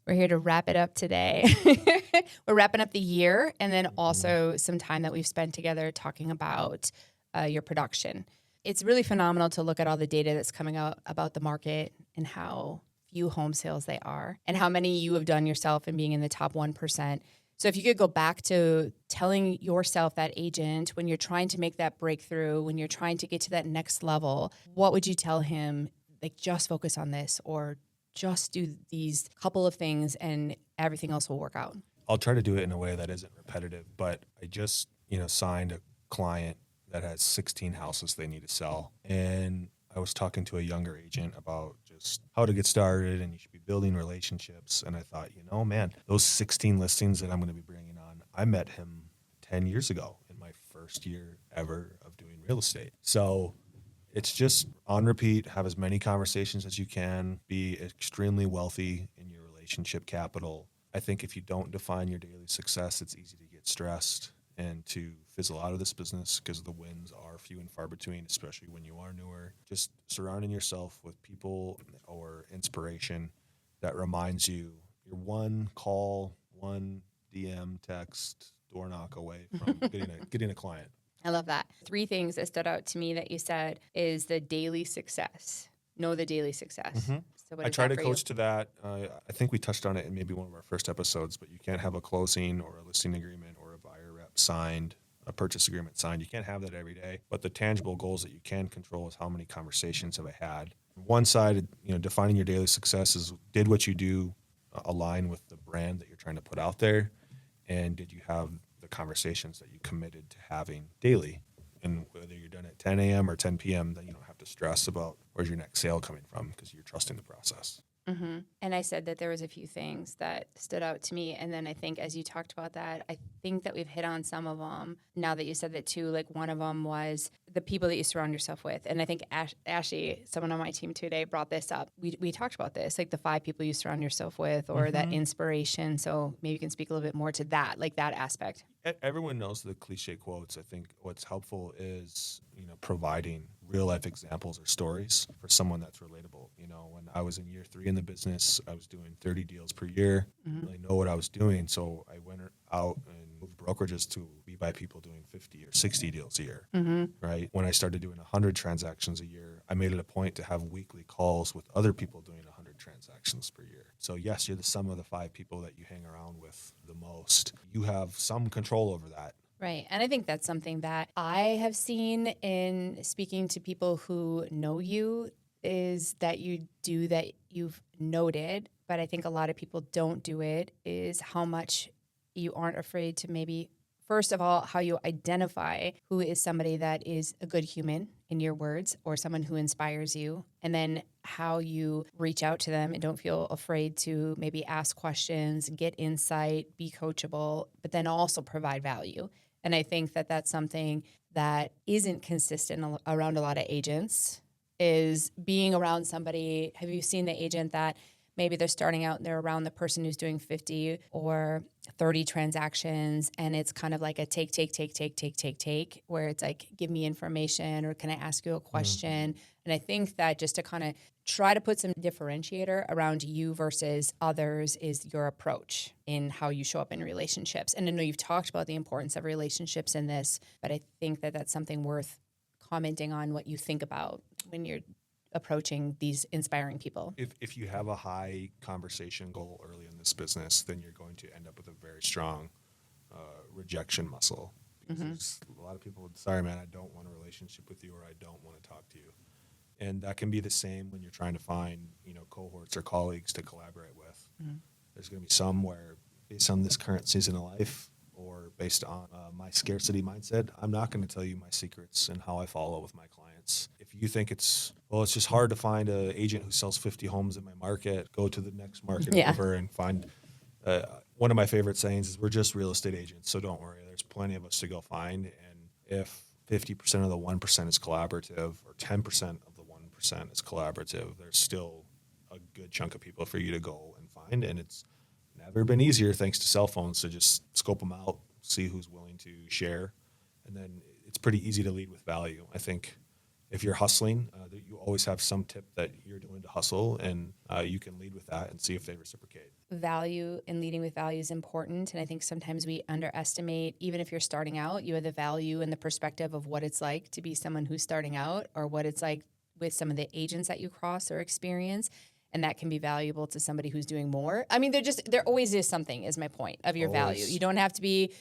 We're here to wrap it up today. We're wrapping up the year and then also some time that we've spent together talking about your production. It's really phenomenal to look at all the data that's coming out about the market and how few home sales they are and how many you have done yourself and being in the top 1%. So if you could go back to telling yourself, that agent, when you're trying to make that breakthrough, when you're trying to get to that next level, what would you tell him? Like, just focus on this, or just do these couple of things and everything else will work out. I'll try to do it in a way that isn't repetitive, but I just, signed a client that has 16 houses they need to sell. And I was talking to a younger agent about just how to get started, and you should be building relationships. And I thought, man, those 16 listings that I'm going to be bringing on, I met him 10 years ago in my first year ever of doing real estate. So it's just on repeat, have as many conversations as you can, be extremely wealthy in your relationship capital. I think if you don't define your daily success, it's easy to get stressed and to fizzle out of this business because the wins are few and far between, especially when you are newer. Just surrounding yourself with people or inspiration that reminds you you're one call, one DM, text, door knock away from getting a client. I love that. 3 things that stood out to me that you said is the daily success. Know the daily success. Mm-hmm. So what I is try that to for coach you? to that. I think we touched on it in maybe one of our first episodes, but you can't have a closing or a listing agreement or a buyer rep signed, a purchase agreement signed. You can't have that every day. But the tangible goals that you can control is how many conversations have I had. One side, defining your daily success is, did what you do align with the brand that you're trying to put out there? And did you have the conversations that you committed to having daily? And whether you're done at 10 a.m. or 10 p.m., then you don't have to stress about where's your next sale coming from because you're trusting the process. Mm-hmm. And I said that there was a few things that stood out to me. And then I think as you talked about that, I think that we've hit on some of them. Now that you said that too, like one of them was the people that you surround yourself with. And I think Ashley, someone on my team today, brought this up. We talked about this, like the 5 people you surround yourself with, or that inspiration. So maybe you can speak a little bit more to that, like that aspect. Everyone knows the cliche quotes. I think what's helpful is, providing real life examples or stories for someone that's relatable. When I was in year 3 in the business, I was doing 30 deals per year. Didn't really know what I was doing. So I went out and moved brokerages to be by people doing 50 or 60 deals a year. Right. When I started doing 100 transactions a year, I made it a point to have weekly calls with other people doing 100 transactions per year. So yes, you're the sum of the 5 people that you hang around with the most. You have some control over that. Right. And I think that's something that I have seen in speaking to people who know you, is that you do that you've noted, but I think a lot of people don't do it, is how much you aren't afraid to maybe, first of all, how you identify who is somebody that is a good human, in your words, or someone who inspires you, and then how you reach out to them and don't feel afraid to maybe ask questions, get insight, be coachable, but then also provide value. And I think that that's something that isn't consistent around a lot of agents, is being around somebody. Have you seen the agent that maybe they're starting out and they're around the person who's doing 50 or 30 transactions, and it's kind of like a take, where it's like, give me information, or can I ask you a question? And I think that just to kind of try to put some differentiator around you versus others is your approach in how you show up in relationships. And I know you've talked about the importance of relationships in this, but I think that that's something worth commenting on, what you think about when you're approaching these inspiring people. If you have a high conversation goal early in this business, then you're going to end up with a very strong rejection muscle. Because a lot of people would, sorry, man, I don't want a relationship with you, or I don't want to talk to you. And that can be the same when you're trying to find, cohorts or colleagues to collaborate with. There's going to be some where, based on this current season of life, or based on my scarcity mindset, I'm not going to tell you my secrets and how I follow with my clients. If you think it's just hard to find an agent who sells 50 homes in my market, go to the next market over and find. One of my favorite sayings is, we're just real estate agents, so don't worry. There's plenty of us to go find. And if 50% of the 1% is collaborative, or 10% of the 1% is collaborative, there's still a good chunk of people for you to go and find. And it's never been easier, thanks to cell phones, to just scope them out, see who's willing to share. And then it's pretty easy to lead with value. I think If you're hustling, that you always have some tip that you're doing to hustle, and you can lead with that and see if they reciprocate. Value and leading with value is important. And I think sometimes we underestimate, even if you're starting out, you have the value and the perspective of what it's like to be someone who's starting out, or what it's like with some of the agents that you cross or experience. And that can be valuable to somebody who's doing more. I mean, there always is something, is my point, of your value. Always. You don't have to be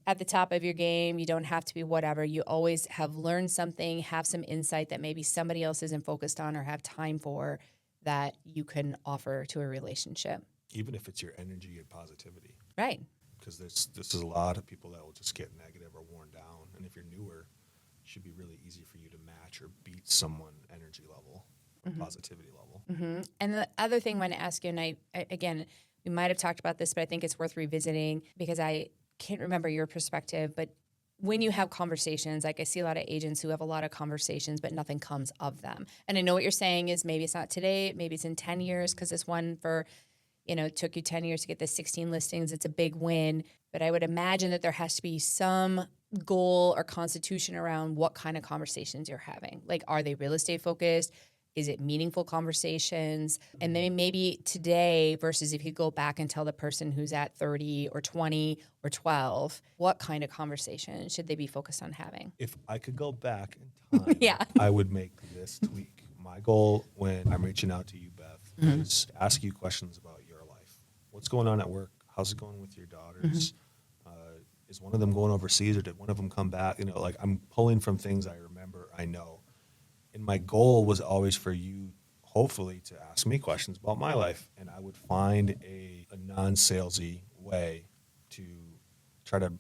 at the top of your game. You don't have to be whatever. You always have learned something, have some insight that maybe somebody else isn't focused on or have time for, that you can offer to a relationship. Even if it's your energy and positivity. Right. Because this is a lot of people that will just get negative or worn down. And if you're newer, it should be really easy for you to match or beat someone energy level or positivity level. Mm-hmm. And the other thing I want to ask you, and I again, we might have talked about this, but I think it's worth revisiting because I can't remember your perspective, but when you have conversations, like I see a lot of agents who have a lot of conversations, but nothing comes of them. And I know what you're saying is maybe it's not today, maybe it's in 10 years, because this one took you 10 years to get the 16 listings. It's a big win. But I would imagine that there has to be some goal or constitution around what kind of conversations you're having. Like, are they real estate focused? Is it meaningful conversations? And then maybe today versus if you go back and tell the person who's at 30 or 20 or 12, what kind of conversation should they be focused on having? If I could go back in time, Yeah. I would make this tweak. My goal when I'm reaching out to you, Beth, is to ask you questions about your life. What's going on at work? How's it going with your daughters? Is one of them going overseas, or did one of them come back? Like, I'm pulling from things I remember, I know. And my goal was always for you, hopefully, to ask me questions about my life. And I would find a non-salesy way to try to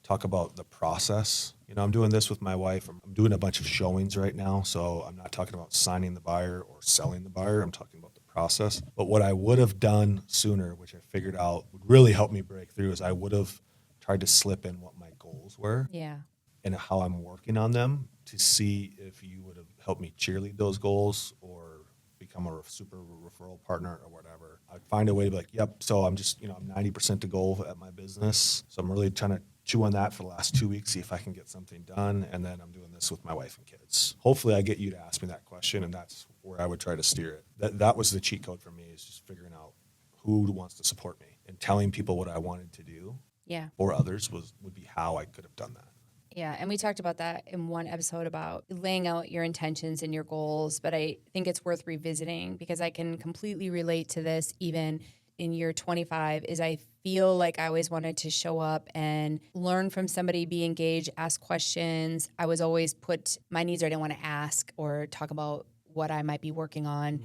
talk about the process. I'm doing this with my wife. I'm doing a bunch of showings right now. So I'm not talking about signing the buyer or selling the buyer. I'm talking about the process. But what I would have done sooner, which I figured out would really help me break through, is I would have tried to slip in what my goals were. Yeah. And how I'm working on them, to see if you would have helped me cheerlead those goals or become a super referral partner or whatever. I'd find a way to be like, yep, so I'm just, I'm 90% to goal at my business. So I'm really trying to chew on that for the last 2 weeks, see if I can get something done. And then I'm doing this with my wife and kids. Hopefully I get you to ask me that question, and that's where I would try to steer it. That was the cheat code for me, is just figuring out who wants to support me, and telling people what I wanted to do for others would be how I could have done that. Yeah, and we talked about that in one episode about laying out your intentions and your goals, but I think it's worth revisiting because I can completely relate to this even in year 25, is I feel like I always wanted to show up and learn from somebody, be engaged, ask questions. I was always put my needs, or I didn't want to ask or talk about what I might be working on.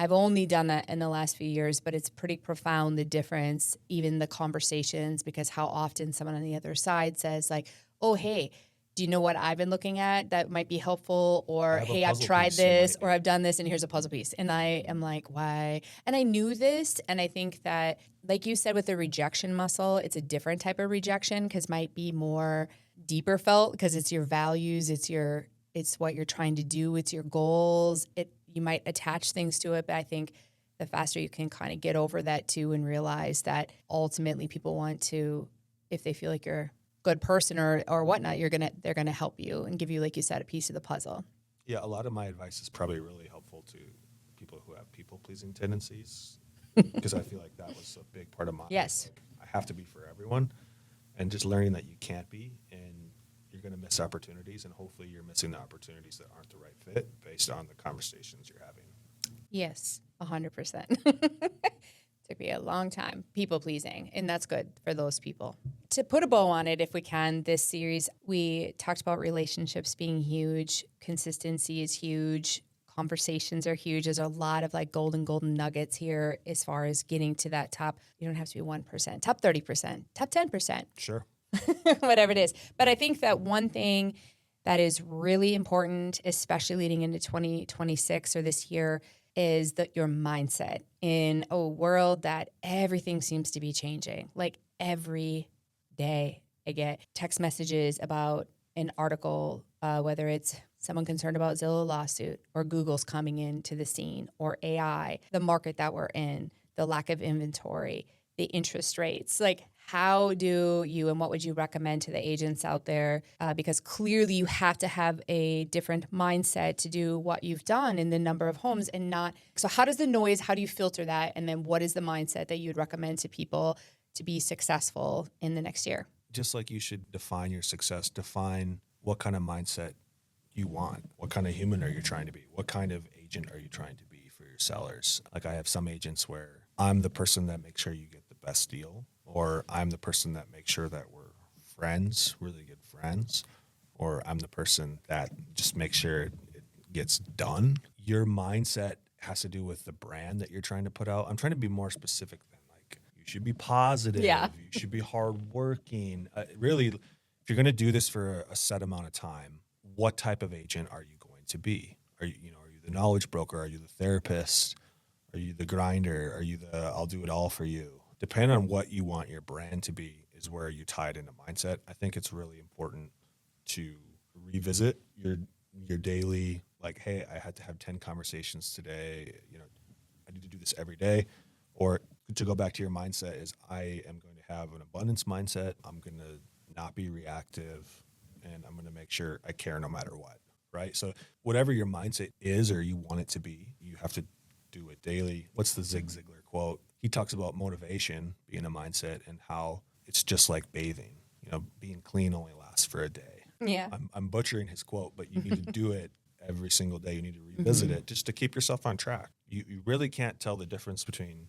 I've only done that in the last few years, but it's pretty profound, the difference, even the conversations, because how often someone on the other side says like, oh, hey, do you know what I've been looking at that might be helpful? Or, hey, I've tried this, or I've done this, and here's a puzzle piece. And I am like, why? And I knew this, and I think that, like you said, with the rejection muscle, it's a different type of rejection because might be more deeper felt because it's your values, it's what you're trying to do, it's your goals. You might attach things to it, but I think the faster you can kind of get over that too and realize that ultimately people want to, if they feel like you're a good person or whatnot, they're gonna help you and give you, like you said, a piece of the puzzle. Yeah, a lot of my advice is probably really helpful to people who have people-pleasing tendencies, because I feel like that was a big part of mine. Yes. Like, I have to be for everyone, and just learning that you can't be, and you're going to miss opportunities, and hopefully you're missing the opportunities that aren't the right fit based on the conversations you're having. Yes, 100%. Took me a long time, people pleasing, and that's good for those people. To put a bow on it, if we can, this series, we talked about relationships being huge, consistency is huge, conversations are huge. There's a lot of like golden nuggets here as far as getting to that top. You don't have to be 1%, top 30%, top 10%. Sure. Whatever it is. But I think that one thing that is really important, especially leading into 2026 or this year, is that your mindset in a world that everything seems to be changing. Like every day I get text messages about an article, whether it's someone concerned about Zillow lawsuit or Google's coming into the scene or AI, the market that we're in, the lack of inventory, the interest rates. Like, how do you and what would you recommend to the agents out there? Because clearly you have to have a different mindset to do what you've done in the number of homes and not. So how does the noise, how do you filter that? And then what is the mindset that you'd recommend to people to be successful in the next year? Just like you should define your success, define what kind of mindset you want. What kind of human are you trying to be? What kind of agent are you trying to be for your sellers? Like I have some agents where I'm the person that makes sure you get the best deal, or I'm the person that makes sure that we're friends, really good friends, or I'm the person that just makes sure it gets done. Your mindset has to do with the brand that you're trying to put out. I'm trying to be more specific than like you should be positive, Yeah. you should be hardworking. Really, if you're going to do this for a set amount of time, what type of agent are you going to be? Are you the knowledge broker? Are you the therapist? Are you the grinder? Are you the I'll do it all for you? Depending on what you want your brand to be is where you tie it into mindset. I think it's really important to revisit your daily, like, hey, I had to have 10 conversations today. I need to do this every day. Or to go back to your mindset is I am going to have an abundance mindset. I'm going to not be reactive, and I'm going to make sure I care no matter what, right? So whatever your mindset is or you want it to be, you have to do it daily. What's the Zig Ziglar quote? He talks about motivation being a mindset and how it's just like bathing. Being clean only lasts for a day. Yeah. I'm butchering his quote, but you need to do it every single day. You need to revisit it just to keep yourself on track. You really can't tell the difference between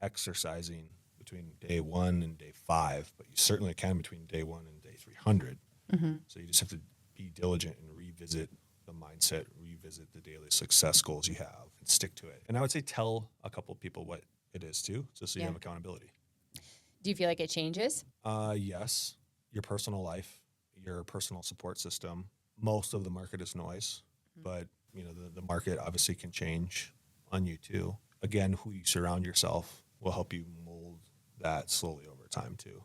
exercising between day 1 and day 5, but you certainly can between day 1 and day 300. So you just have to be diligent and revisit the mindset, revisit the daily success goals you have, and stick to it. And I would say tell a couple of people what it is too, just so you have accountability. Do you feel like it changes? Yes. Your personal life, your personal support system. Most of the market is noise, but the market obviously can change on you too. Again, who you surround yourself will help you mold that slowly over time too.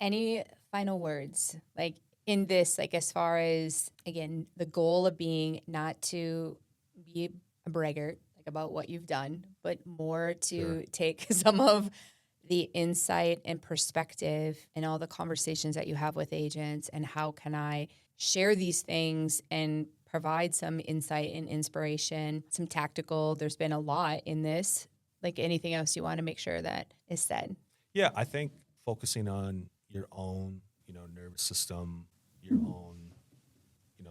Any final words, like in this, like as far as, again, the goal of being not to be a braggart, like about what you've done, but more to take some of the insight and perspective and all the conversations that you have with agents and how can I share these things and provide some insight and inspiration, some tactical, there's been a lot in this, like anything else you want to make sure that is said? Yeah, I think focusing on your own, nervous system, your own,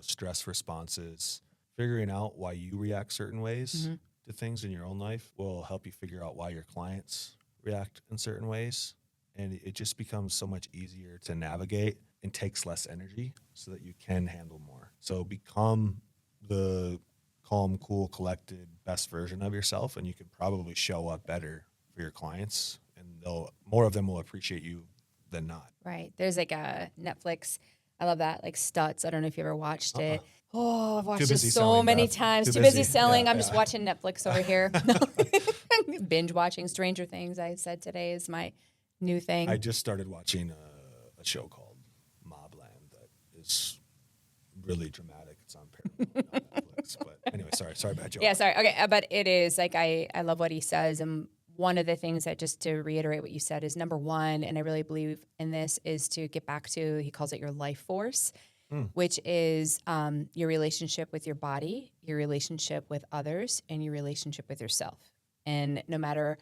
stress responses, figuring out why you react certain ways to things in your own life will help you figure out why your clients react in certain ways. And it just becomes so much easier to navigate and takes less energy so that you can handle more. So become the calm, cool, collected, best version of yourself, and you can probably show up better for your clients, and more of them will appreciate you than not. Right. There's like a Netflix. I love that. Like Stutz. I don't know if you ever watched it. Oh, I've watched it so many times. Too busy selling. I'm just watching Netflix over here. Binge watching Stranger Things, I said today, is my new thing. I just started watching a show called Mobland that is really dramatic. It's on Paramount, not Netflix. But anyway, sorry, bad joke. Yeah, sorry. Okay, but it is like I love what he says, and one of the things that, just to reiterate what you said, is number one, and I really believe in this, is to get back to, he calls it your life force, which is your relationship with your body, your relationship with others, and your relationship with yourself. And no matter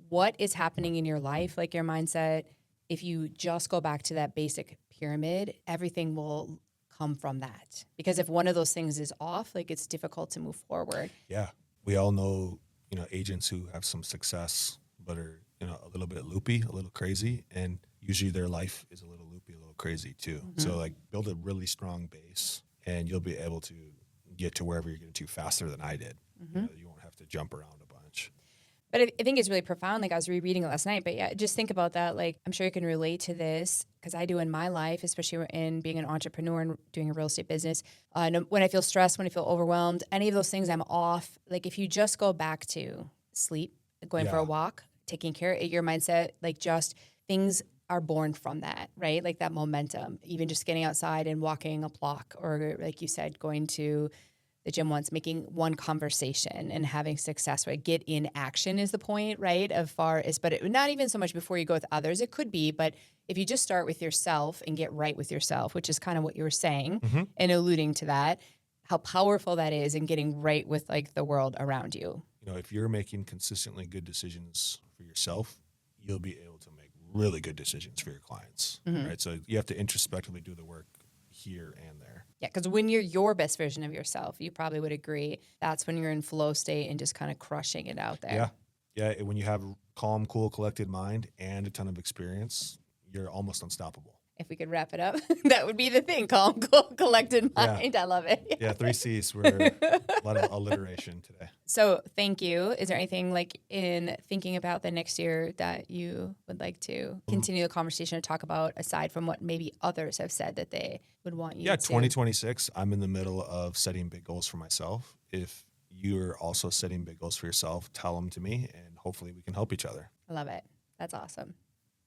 what is happening in your life, like your mindset, if you just go back to that basic pyramid, everything will come from that. Because if one of those things is off, like it's difficult to move forward. Yeah. We all know, agents who have some success but are, a little bit loopy, a little crazy, and usually their life is a little loopy, a little crazy too. So like build a really strong base and you'll be able to get to wherever you're getting to faster than I did. You won't have to jump around a bunch. But I think it's really profound. Like I was rereading it last night, but yeah, just think about that. Like I'm sure you can relate to this because I do in my life, especially in being an entrepreneur and doing a real estate business. When I feel stressed, when I feel overwhelmed, any of those things I'm off. Like if you just go back to sleep, going for a walk, taking care of your mindset, like just things are born from that, right? Like that momentum, even just getting outside and walking a block, or like you said, going to the gym once, making one conversation and having success, right? Get in action is the point, right? But not even so much before you go with others. It could be, but if you just start with yourself and get right with yourself, which is kind of what you were saying and alluding to that, how powerful that is in getting right with like the world around you. You know, if you're making consistently good decisions for yourself, you'll be able to make really good decisions for your clients, right? So you have to introspectively do the work here and there. Yeah, because when you're your best version of yourself, you probably would agree, that's when you're in flow state and just kind of crushing it out there. Yeah. When you have a calm, cool, collected mind and a ton of experience, you're almost unstoppable. If we could wrap it up, that would be the thing. Calm, cool, collected mind. I love it. Yeah, 3 C's. We're a lot of alliteration today. So thank you. Is there anything like in thinking about the next year that you would like to continue the conversation or talk about aside from what maybe others have said that they would want you to? 2026, I'm in the middle of setting big goals for myself. If you're also setting big goals for yourself, tell them to me and hopefully we can help each other. I love it. That's awesome.